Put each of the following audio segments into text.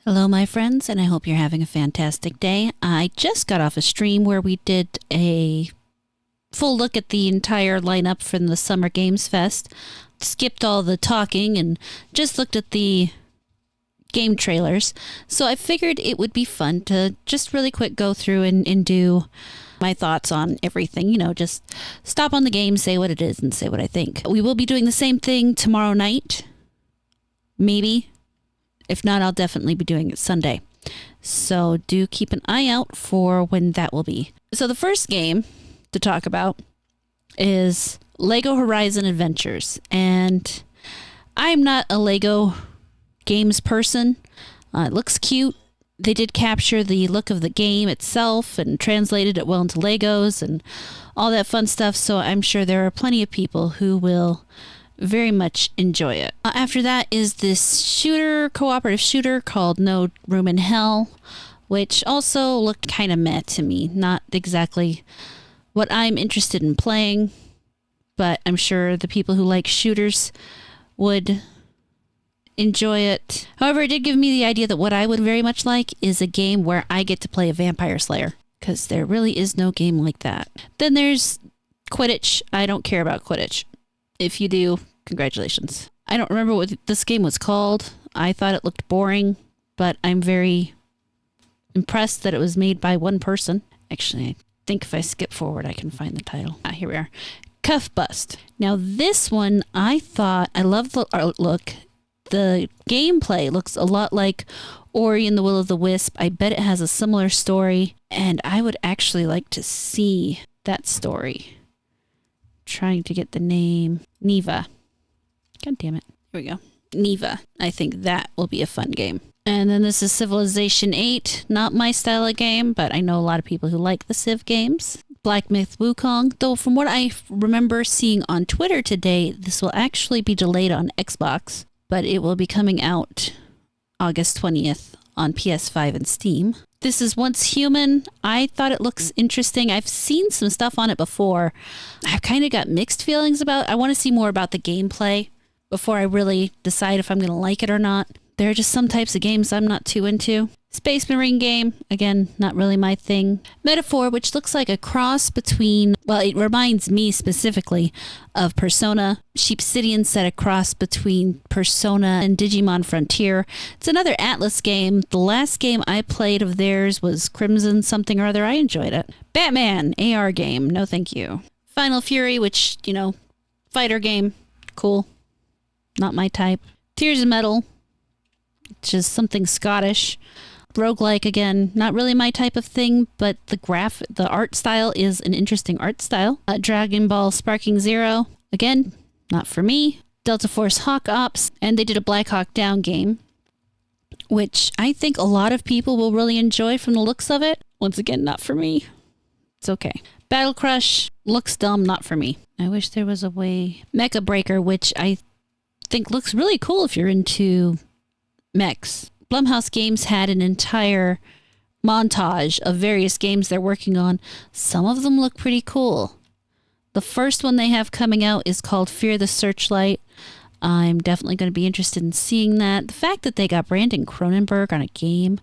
Hello, my friends, and I hope you're having a fantastic day. I just got off a stream where we did a full look at the entire lineup from the Summer Games Fest, skipped all the talking, and just looked at the game trailers. So I figured it would be fun to just really quick go through and do my thoughts on everything. You know, just stop on the game, say what it is, and say what I think. We will be doing the same thing tomorrow night, maybe. If not, I'll definitely be doing it Sunday. So do keep an eye out for when that will be. So the first game to talk about is Lego Horizon Adventures. And I'm not a Lego games person. It looks cute. They did capture the look of the game itself and translated it well into Legos and all that fun stuff. So I'm sure there are plenty of people who will very much enjoy it. After that is this cooperative shooter called No Room in Hell, which also looked kind of meh to me. Not exactly what I'm interested in playing, but I'm sure the people who like shooters would enjoy it. However, it did give me the idea that what I would very much like is a game where I get to play a vampire slayer, because there really is no game like that. Then there's Quidditch. I don't care about Quidditch. If you do, congratulations. I don't remember what this game was called. I thought it looked boring, but I'm very impressed that it was made by one person. Actually, I think if I skip forward, I can find the title. Here we are. Cuff Bust. Now, this one, I love the art look. The gameplay looks a lot like Ori and the Will of the Wisp. I bet it has a similar story, and I would actually like to see that story. Trying to get the name. Neva. God damn it. Here we go. Neva. I think that will be a fun game. And then this is Civilization 8. Not my style of game, but I know a lot of people who like the Civ games. Black Myth Wukong. Though from what I remember seeing on Twitter today, this will actually be delayed on Xbox, but it will be coming out August 20th on PS5 and Steam. This is Once Human. I thought it looks interesting. I've seen some stuff on it before. I've kind of got mixed feelings about it. I want to see more about the gameplay before I really decide if I'm going to like it or not. There are just some types of games I'm not too into. Space Marine game, again, not really my thing. Metaphor, which looks like a cross between, well, it reminds me specifically of Persona. Sheepsidian set a cross between Persona and Digimon Frontier. It's another Atlas game. The last game I played of theirs was Crimson something or other. I enjoyed it. Batman, AR game, no thank you. Final Fury, which, fighter game, cool. Not my type. Tears of Metal, which is something Scottish. Roguelike, again, not really my type of thing, but the art style is an interesting art style. Dragon Ball Sparking Zero, again, not for me. Delta Force Hawk Ops, and they did a Black Hawk Down game, which I think a lot of people will really enjoy from the looks of it. Once again, not for me. It's okay. Battle Crush looks dumb, not for me. I wish there was a way. Mecha Breaker, which I think looks really cool if you're into mechs. Blumhouse Games had an entire montage of various games they're working on. Some of them look pretty cool. The first one they have coming out is called Fear the Searchlight. I'm definitely going to be interested in seeing that. The fact that they got Brandon Cronenberg on a game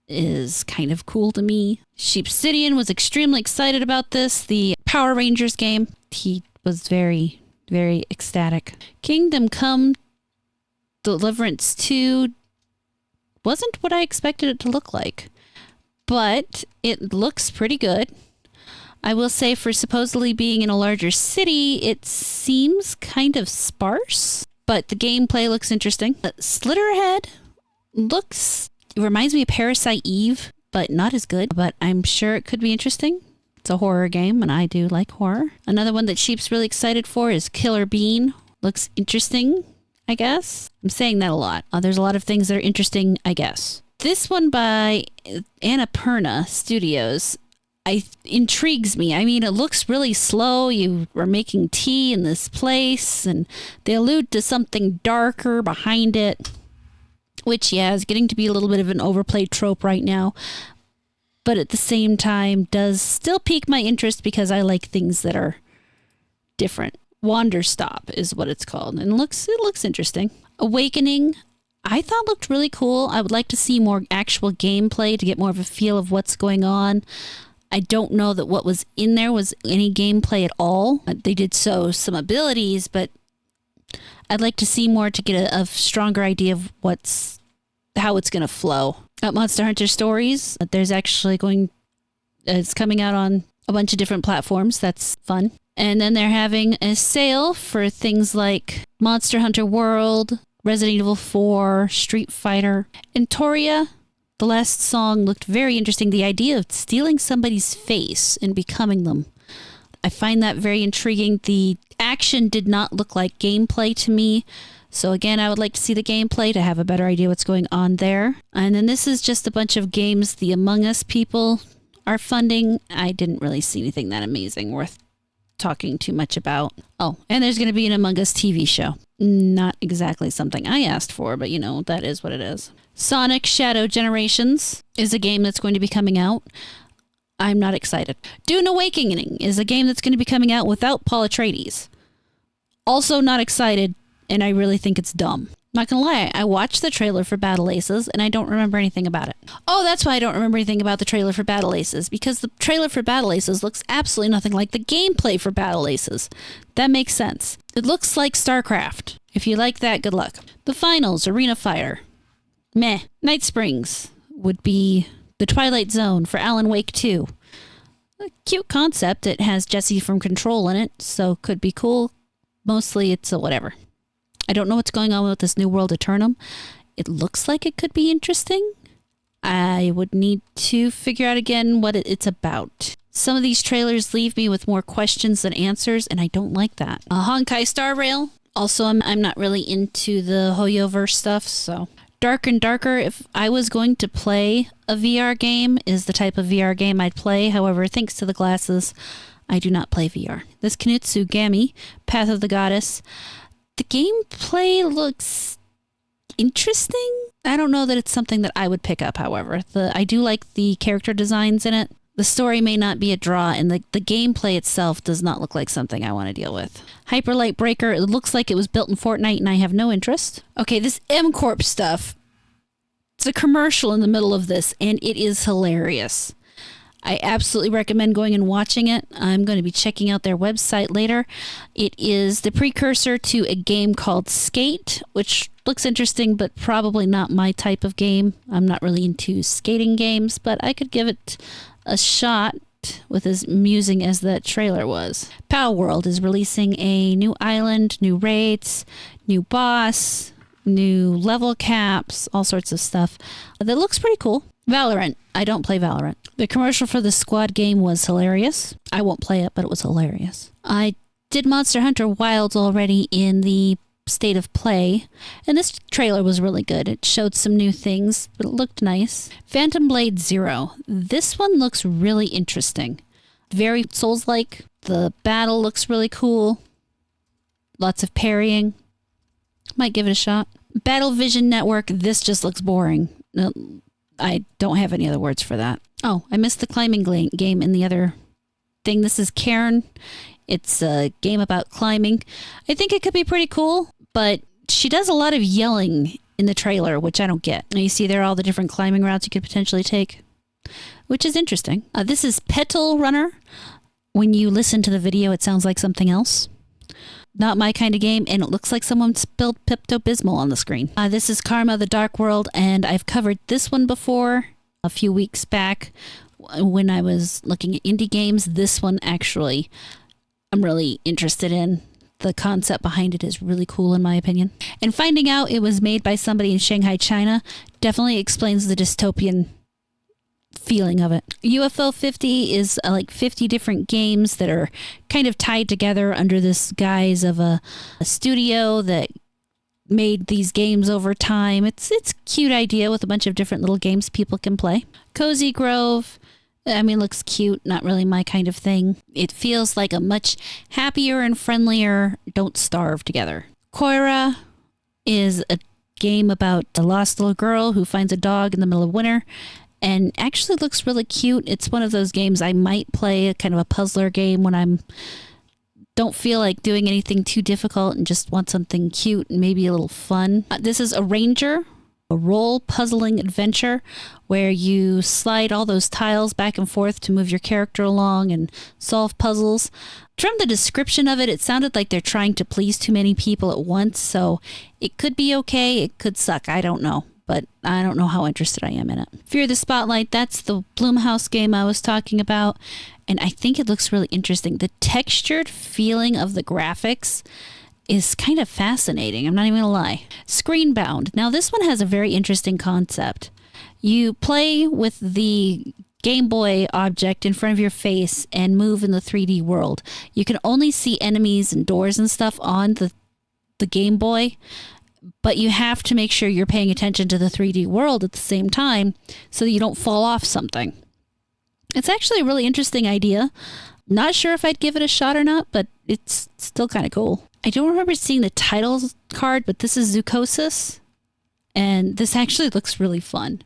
is kind of cool to me. Sheepsidian was extremely excited about this. The Power Rangers game, he was very, very ecstatic. Kingdom Come Deliverance 2 wasn't what I expected it to look like, but it looks pretty good. I will say, for supposedly being in a larger city, it seems kind of sparse, but the gameplay looks interesting. Slitterhead reminds me of Parasite Eve, but not as good, but I'm sure it could be interesting. It's a horror game, and I do like horror. Another one that Sheep's really excited for is Killer Bean. Looks interesting, I guess. I'm saying that a lot. There's a lot of things that are interesting, I guess. This one by Annapurna Studios intrigues me. I mean, it looks really slow. You are making tea in this place, and they allude to something darker behind it, which, yeah, is getting to be a little bit of an overplayed trope right now. But at the same time, does still pique my interest because I like things that are different. Wanderstop is what it's called, and it looks interesting. Awakening, I thought looked really cool. I would like to see more actual gameplay to get more of a feel of what's going on. I don't know that what was in there was any gameplay at all. They did show some abilities, but I'd like to see more to get a stronger idea of how it's going to flow. At Monster Hunter Stories, there's actually it's coming out on a bunch of different platforms. That's fun. And then they're having a sale for things like Monster Hunter World, Resident Evil 4, Street Fighter, and Toria. The last song looked very interesting. The idea of stealing somebody's face and becoming them. I find that very intriguing. The action did not look like gameplay to me. So again, I would like to see the gameplay to have a better idea what's going on there. And then this is just a bunch of games the Among Us people are funding. I didn't really see anything that amazing worth talking too much about. Oh, and there's going to be an Among Us TV show. Not exactly something I asked for, but that is what it is. Sonic Shadow Generations is a game that's going to be coming out. I'm not excited. Dune Awakening is a game that's going to be coming out without Paul Atreides. Also not excited, and I really think it's dumb. Not gonna lie, I watched the trailer for Battle Aces, and I don't remember anything about it. Oh, that's why I don't remember anything about the trailer for Battle Aces, because the trailer for Battle Aces looks absolutely nothing like the gameplay for Battle Aces. That makes sense. It looks like StarCraft. If you like that, good luck. The finals, Arena Fire. Meh. Night Springs would be the Twilight Zone for Alan Wake 2. A cute concept. It has Jesse from Control in it, so could be cool. Mostly it's a whatever. I don't know what's going on with this New World Eternum. It looks like it could be interesting. I would need to figure out again what it's about. Some of these trailers leave me with more questions than answers, and I don't like that. Honkai Star Rail. Also, I'm not really into the Hoyoverse stuff, so... Dark and Darker, if I was going to play a VR game, is the type of VR game I'd play. However, thanks to the glasses, I do not play VR. This Kintsugi, Path of the Goddess. The gameplay looks interesting. I don't know that it's something that I would pick up, however. I do like the character designs in it. The story may not be a draw, and the gameplay itself does not look like something I want to deal with. Hyper Light Breaker, it looks like it was built in Fortnite, and I have no interest. Okay, this M-Corp stuff. It's a commercial in the middle of this, and it is hilarious. I absolutely recommend going and watching it. I'm going to be checking out their website later. It is the precursor to a game called Skate, which looks interesting, but probably not my type of game. I'm not really into skating games, but I could give it a shot with as amusing as that trailer was. Power World is releasing a new island, new rates, new boss, new level caps, all sorts of stuff. That looks pretty cool. Valorant. I don't play Valorant. The commercial for the squad game was hilarious. I won't play it, but it was hilarious. I did Monster Hunter Wilds already in the state of play, and this trailer was really good. It showed some new things, but it looked nice. Phantom Blade Zero. This one looks really interesting. Very Souls-like. The battle looks really cool. Lots of parrying. Might give it a shot. Battle Vision Network. This just looks boring. I don't have any other words for that. Oh, I missed the climbing game in the other thing. This is Cairn. It's a game about climbing. I think it could be pretty cool, but she does a lot of yelling in the trailer, which I don't get. And you see there are all the different climbing routes you could potentially take, which is interesting. This is Petal Runner. When you listen to the video, it sounds like something else. Not my kind of game, and it looks like someone spilled Pepto-Bismol on the screen. This is Karma the Dark World, and I've covered this one before a few weeks back when I was looking at indie games. This one actually I'm really interested in. The concept behind it is really cool in my opinion. And finding out it was made by somebody in Shanghai, China definitely explains the dystopian feeling of it. UFO 50 is like 50 different games that are kind of tied together under this guise of a studio that made these games over time. It's a cute idea with a bunch of different little games people can play. Cozy Grove, looks cute, not really my kind of thing. It feels like a much happier and friendlier Don't Starve together. Koira is a game about a lost little girl who finds a dog in the middle of winter and actually looks really cute. It's one of those games I might play, a kind of a puzzler game when I'm don't feel like doing anything too difficult and just want something cute and maybe a little fun. This is A Ranger a role puzzling adventure where you slide all those tiles back and forth to move your character along and solve puzzles. From the description of it, it sounded like they're trying to please too many people at once, so it could be okay, it could suck, I don't know. But I don't know how interested I am in it. Fear the Spotlight, that's the Blumhouse game I was talking about, and I think it looks really interesting. The textured feeling of the graphics is kind of fascinating, I'm not even gonna lie. Screenbound, now this one has a very interesting concept. You play with the Game Boy object in front of your face and move in the 3D world. You can only see enemies and doors and stuff on the Game Boy, but you have to make sure you're paying attention to the 3D world at the same time so that you don't fall off something. It's actually a really interesting idea. Not sure if I'd give it a shot or not, but it's still kind of cool. I don't remember seeing the title card, but this is Zoochosis, and this actually looks really fun.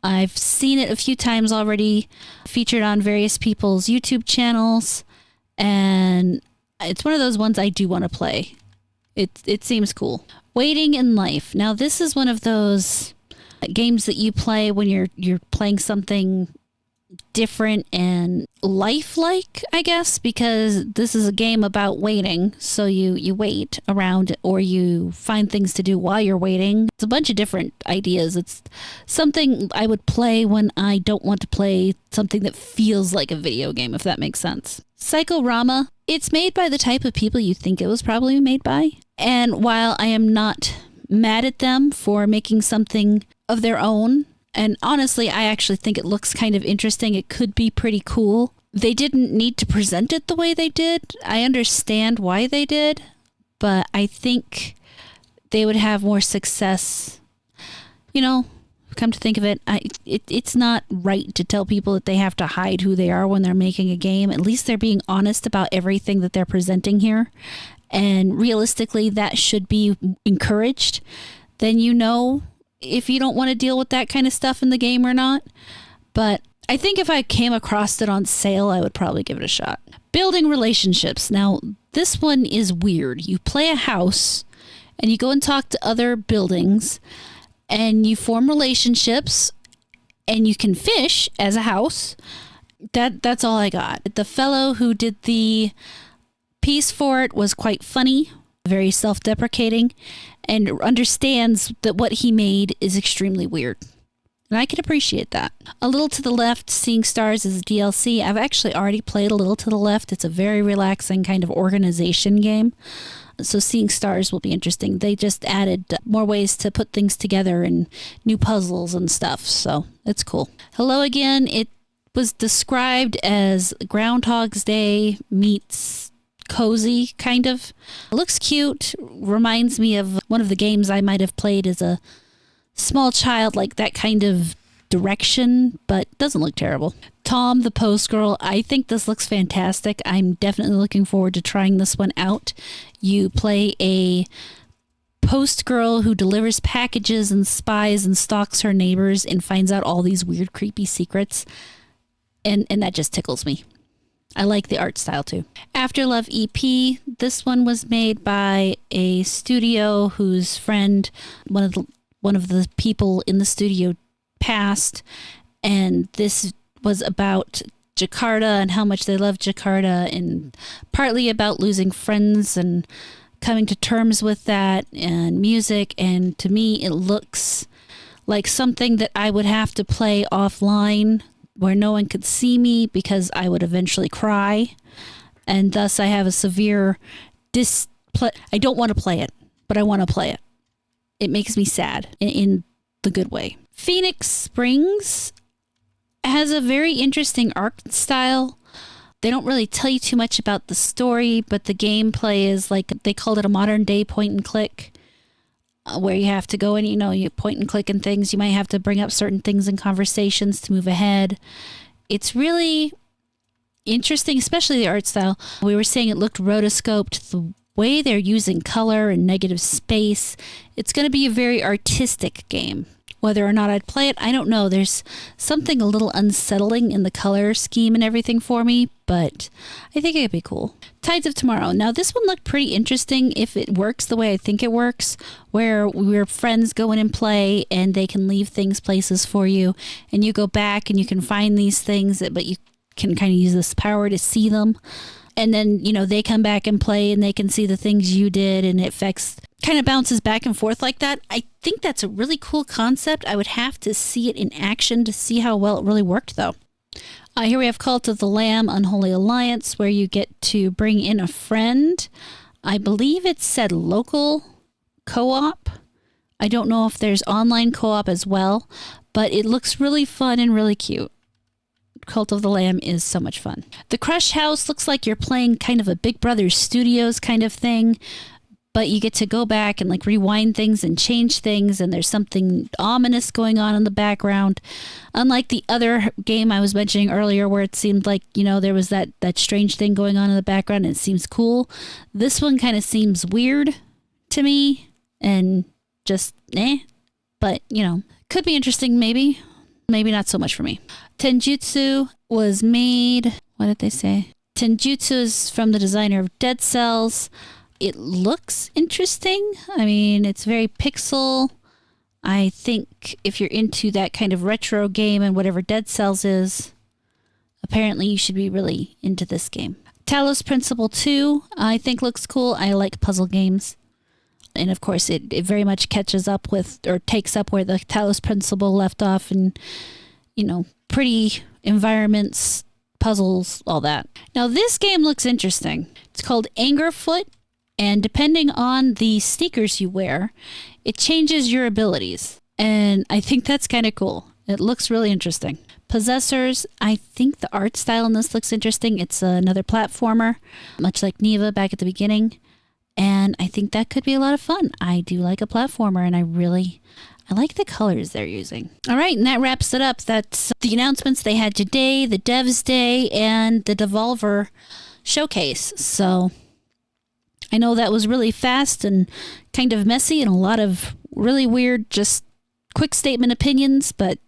I've seen it a few times already, featured on various people's YouTube channels, and it's one of those ones I do want to play. It seems cool. Waiting in Life. Now, this is one of those games that you play when you're playing something different and lifelike, I guess, because this is a game about waiting. So you wait around or you find things to do while you're waiting. It's a bunch of different ideas. It's something I would play when I don't want to play something that feels like a video game, if that makes sense. Psychorama. It's made by the type of people you think it was probably made by. And while I am not mad at them for making something of their own, and honestly, I actually think it looks kind of interesting. It could be pretty cool. They didn't need to present it the way they did. I understand why they did, but I think they would have more success. You know, come to think of it, it's not right to tell people that they have to hide who they are when they're making a game. At least they're being honest about everything that they're presenting here. And realistically, that should be encouraged. Then you know if you don't want to deal with that kind of stuff in the game or not. But I think if I came across it on sale, I would probably give it a shot. Building relationships. Now, this one is weird. You play a house and you go and talk to other buildings and you form relationships and you can fish as a house. That's all I got. The fellow who did the piece for it was quite funny, very self-deprecating, and understands that what he made is extremely weird. And I can appreciate that. A Little to the Left, Seeing Stars is a DLC. I've actually already played A Little to the Left. It's a very relaxing kind of organization game. So Seeing Stars will be interesting. They just added more ways to put things together and new puzzles and stuff. So it's cool. Hello Again. It was described as Groundhog's Day meets cozy, kind of. It looks cute. Reminds me of one of the games I might have played as a small child, like that kind of direction, but doesn't look terrible. Tom the Post Girl. I think this looks fantastic. I'm definitely looking forward to trying this one out. You play a post girl who delivers packages and spies and stalks her neighbors and finds out all these weird, creepy secrets. And that just tickles me. I like the art style too. Afterlove EP. This one was made by a studio whose friend, one of the people in the studio passed, and this was about Jakarta and how much they love Jakarta, and partly about losing friends and coming to terms with that, and music. And to me, it looks like something that I would have to play offline where no one could see me because I would eventually cry. And thus I have a severe I don't want to play it, but I want to play it. It makes me sad in the good way. Phoenix Springs has a very interesting art style. They don't really tell you too much about the story, but the gameplay is like, they called it a modern day point and click, where you have to go and, you point and click and things. You might have to bring up certain things in conversations to move ahead. It's really interesting, especially the art style. We were saying it looked rotoscoped. The way they're using color and negative space, it's going to be a very artistic game. Whether or not I'd play it, I don't know. There's something a little unsettling in the color scheme and everything for me, but I think it could be cool. Tides of Tomorrow. Now, this one looked pretty interesting if it works the way I think it works, where your friends go in and play and they can leave things, places for you, and you go back and you can find these things, but you can kind of use this power to see them. And then, they come back and play and they can see the things you did, and it kind of bounces back and forth like that. I think that's a really cool concept. I would have to see it in action to see how well it really worked, though. Here we have Cult of the Lamb, Unholy Alliance, where you get to bring in a friend. I believe it said local co-op. I don't know if there's online co-op as well, but it looks really fun and really cute. Cult of the Lamb is so much fun. The Crush House looks like you're playing kind of a Big Brother Studios kind of thing, but you get to go back and rewind things and change things, and there's something ominous going on in the background. Unlike the other game I was mentioning earlier where it seemed like, there was that strange thing going on in the background and it seems cool. This one kind of seems weird to me and just but, could be interesting maybe. Maybe not so much for me. Tenjutsu was made, what did they say? Tenjutsu is from the designer of Dead Cells. It looks interesting. I mean, it's very pixel. I think if you're into that kind of retro game and whatever Dead Cells is, apparently you should be really into this game. Talos Principle 2, I think looks cool. I like puzzle games. And of course, it very much catches up with, or takes up where the Talos Principle left off, and, pretty environments, puzzles, all that. Now, this game looks interesting. It's called Angerfoot, and depending on the sneakers you wear, it changes your abilities. And I think that's kind of cool. It looks really interesting. Possessors, I think the art style in this looks interesting. It's another platformer, much like Neva back at the beginning. And I think that could be a lot of fun. I do like a platformer, and I like the colors they're using. All right, and that wraps it up. That's the announcements they had today, the Devs Day, and the Devolver Showcase. So I know that was really fast and kind of messy and a lot of really weird, just quick statement opinions, but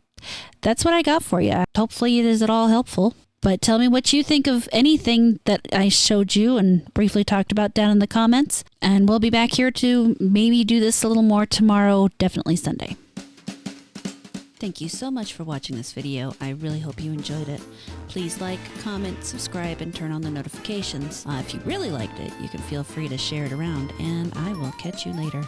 that's what I got for you. Hopefully it is at all helpful. But tell me what you think of anything that I showed you and briefly talked about down in the comments. And we'll be back here to maybe do this a little more tomorrow, definitely Sunday. Thank you so much for watching this video. I really hope you enjoyed it. Please like, comment, subscribe, and turn on the notifications. If you really liked it, you can feel free to share it around, and I will catch you later.